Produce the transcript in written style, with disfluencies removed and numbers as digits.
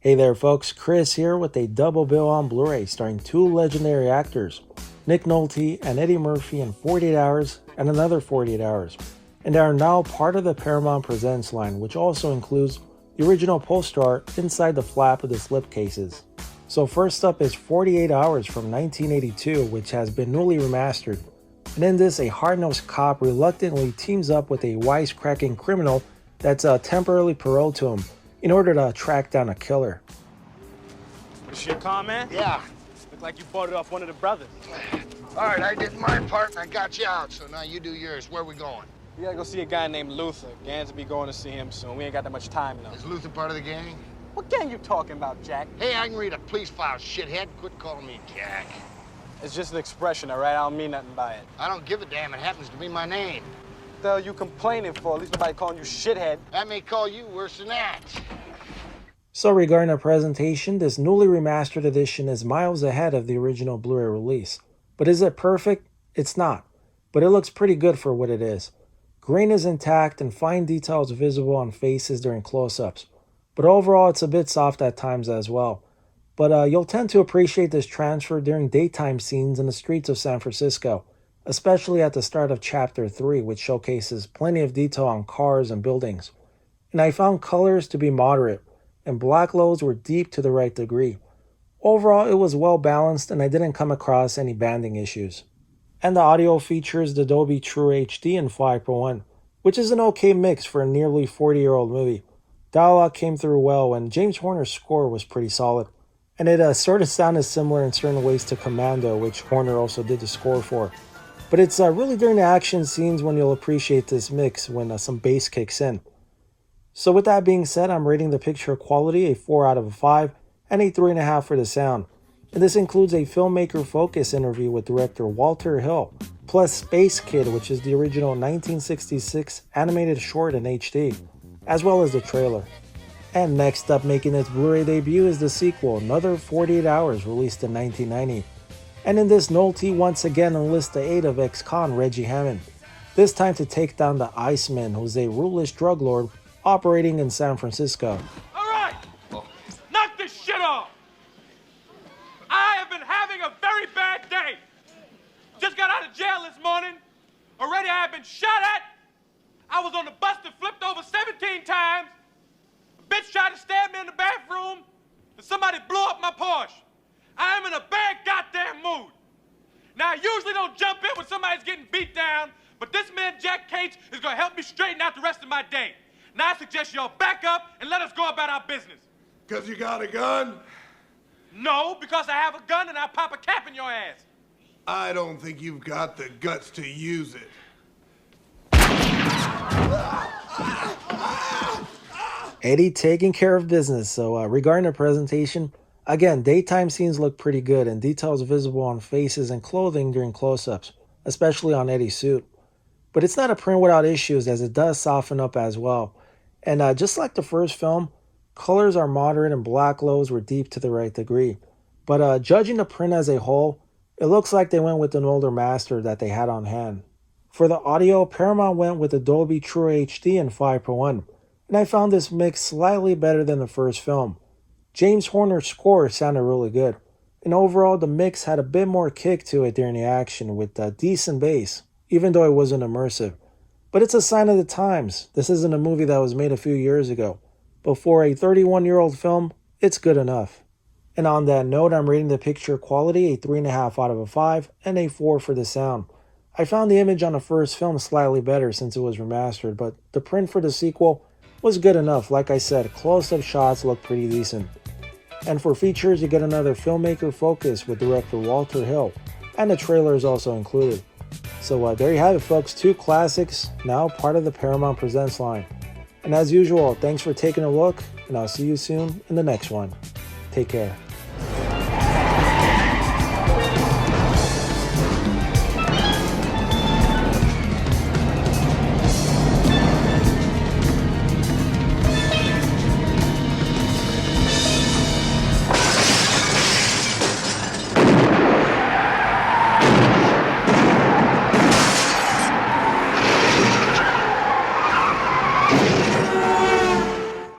Hey there folks, Chris here with a double bill on Blu-ray starring two legendary actors, Nick Nolte and Eddie Murphy in 48 Hours and Another 48 Hours, and they are now part of the Paramount Presents line, which also includes the original poster art inside the flap of the slipcases. So first up is 48 Hours from 1982, which has been newly remastered, and in this a hard-nosed cop reluctantly teams up with a wisecracking criminal that's temporarily paroled to him in order to track down a killer. This your car, man? Yeah. Look like you bought it off one of the brothers. All right, I did my part and I got you out, so now you do yours. Where we going? We gotta go see a guy named Luther. Gans will be going to see him soon. We ain't got that much time now. Is Luther part of the gang? What gang you talking about, Jack? Hey, I can read a police file, shithead. Quit calling me Jack. It's just an expression, all right? I don't mean nothing by it. I don't give a damn. It happens to be my name. What the hell you complaining for? At least nobody calling you shithead. I may call you worse than that. So regarding the presentation, this newly remastered edition is miles ahead of the original Blu-ray release. But is it perfect? It's not. But it looks pretty good for what it is. Grain is intact and fine details visible on faces during close-ups. But overall it's a bit soft at times as well. But you'll tend to appreciate this transfer during daytime scenes in the streets of San Francisco, especially at the start of Chapter 3, which showcases plenty of detail on cars and buildings. And I found colors to be moderate, and black loads were deep to the right degree. Overall, it was well balanced and I didn't come across any banding issues. And the audio features the Dolby True HD in 5.1, which is an okay mix for a nearly 40-year-old movie. Dialogue came through well and James Horner's score was pretty solid. And it sort of sounded similar in certain ways to Commando, which Horner also did the score for. But it's really during the action scenes when you'll appreciate this mix when some bass kicks in. So with that being said, I'm rating the picture quality a 4 out of 5 and a 3.5 for the sound. And this includes a Filmmaker Focus interview with director Walter Hill, plus Space Kid, which is the original 1966 animated short in HD, as well as the trailer. And next up making its Blu-ray debut is the sequel, Another 48 Hours, released in 1990. And in this, Nolte once again enlists the aid of ex-con Reggie Hammond, this time to take down the Iceman, who's a ruthless drug lord operating in San Francisco. All right, knock this shit off. I have been having a very bad day. Just got out of jail this morning. Already I have been shot at. I was on the bus that flipped over 17 times. A bitch tried to stab me in the bathroom, and somebody blew up my Porsche. I am in a bad goddamn mood. Now, I usually don't jump in when somebody's getting beat down, but this man, Jack Cates, is gonna help me straighten out the rest of my day. Now I suggest y'all back up and let us go about our business. Because you got a gun? No, because I have a gun and I'll pop a cap in your ass. I don't think you've got the guts to use it. Eddie taking care of business. So regarding the presentation, again, daytime scenes look pretty good and details visible on faces and clothing during close-ups, especially on Eddie's suit. But it's not a print without issues, as it does soften up as well. And just like the first film, colors are moderate and black loads were deep to the right degree. But judging the print as a whole, it looks like they went with an older master that they had on hand. For the audio, Paramount went with the Dolby True HD in 5.1, and I found this mix slightly better than the first film. James Horner's score sounded really good, and overall the mix had a bit more kick to it during the action with decent bass, even though it wasn't immersive. But it's a sign of the times. This isn't a movie that was made a few years ago. But for a 31-year-old film, it's good enough. And on that note, I'm rating the picture quality a 3.5 out of 5 and a 4 for the sound. I found the image on the first film slightly better since it was remastered, but the print for the sequel was good enough. Like I said, close-up shots look pretty decent. And for features, you get another Filmmaker Focus with director Walter Hill, and the trailer is also included. So there you have it folks, two classics, now part of the Paramount Presents line. And as usual, thanks for taking a look, and I'll see you soon in the next one. Take care.